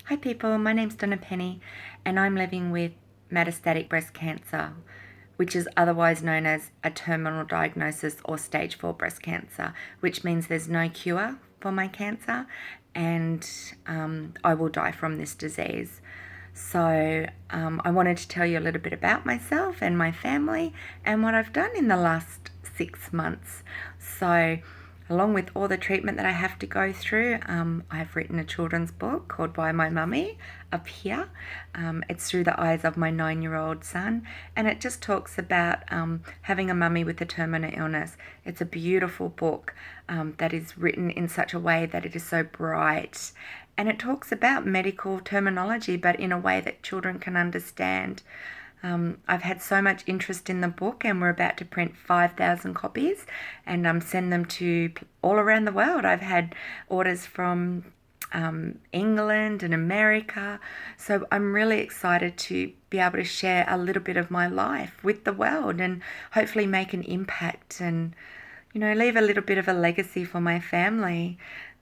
Hi people, my name's Donna Penny and I'm living with metastatic breast cancer, which is otherwise known as a terminal diagnosis or stage 4 breast cancer, which means there's no cure for my cancer and I will die from this disease. So I wanted to tell you a little bit about myself and my family and what I've done in the last 6 months. So along with all the treatment that I have to go through, I've written a children's book called Why My Mummy up here. It's through the eyes of my 9-year-old son, and it just talks about having a mummy with a terminal illness. It's a beautiful book that is written in such a way that it is so bright, and it talks about medical terminology, but in a way that children can understand. I've had so much interest in the book, and we're about to print 5,000 copies and send them to all around the world. I've had orders from England and America, so I'm really excited to be able to share a little bit of my life with the world and hopefully make an impact and, leave a little bit of a legacy for my family.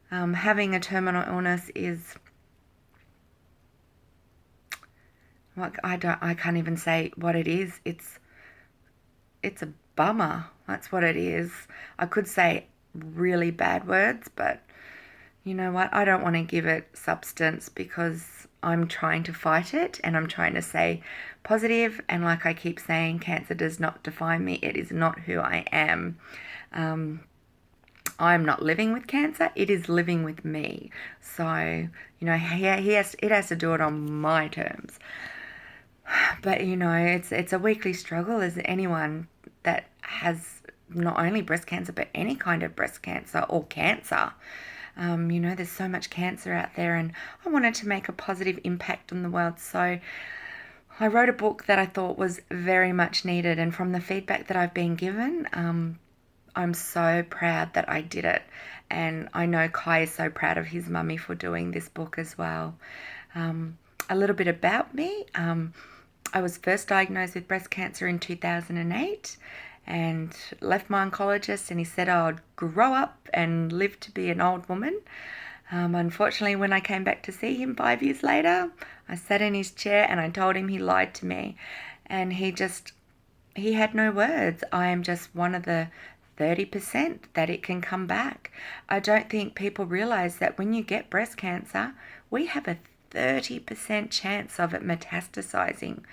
Having a terminal illness is, I can't even say what it is. It's a bummer. That's what it is. I could say really bad words, but you know what? I don't want to give it substance because I'm trying to fight it and I'm trying to say positive. And like I keep saying, cancer does not define me. It is not who I am. I'm not living with cancer. It is living with me. So, it has to do it on my terms. But it's a weekly struggle as anyone that has not only breast cancer but any kind of breast cancer or cancer. There's so much cancer out there, and I wanted to make a positive impact on the world. So I wrote a book that I thought was very much needed, and from the feedback that I've been given, I'm so proud that I did it. And I know Kai is so proud of his mummy for doing this book as well. A little bit about me. I was first diagnosed with breast cancer in 2008 and left my oncologist, and he said I'd grow up and live to be an old woman. Unfortunately, when I came back to see him 5 years later, I sat in his chair and I told him he lied to me. And he had no words. I am just one of the 30% that it can come back. I don't think people realize that when you get breast cancer, we have a 30% chance of it metastasizing,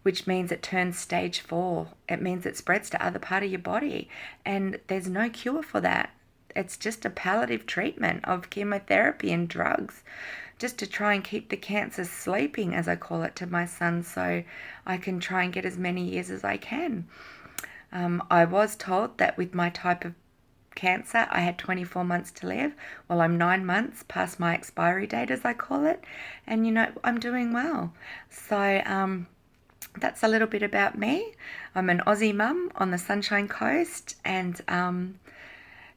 which means it turns stage 4. It means it spreads to other part of your body, and there's no cure for that. It's just a palliative treatment of chemotherapy and drugs just to try and keep the cancer sleeping, as I call it, to my son, so I can try and get as many years as I can. I was told that with my type of cancer, I had 24 months to live. Well, I'm 9 months past my expiry date, as I call it, and I'm doing well. So that's a little bit about me. I'm an Aussie mum on the Sunshine Coast, and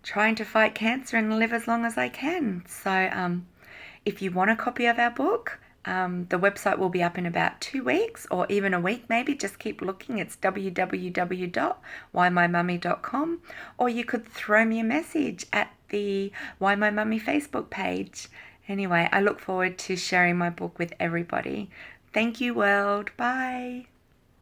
trying to fight cancer and live as long as I can. So if you want a copy of our book, the website will be up in about 2 weeks or even a week maybe. Just keep looking. It's www.whymymummy.com, or you could throw me a message at the Why My Mummy Facebook page. Anyway, I look forward to sharing my book with everybody. Thank you, world. Bye.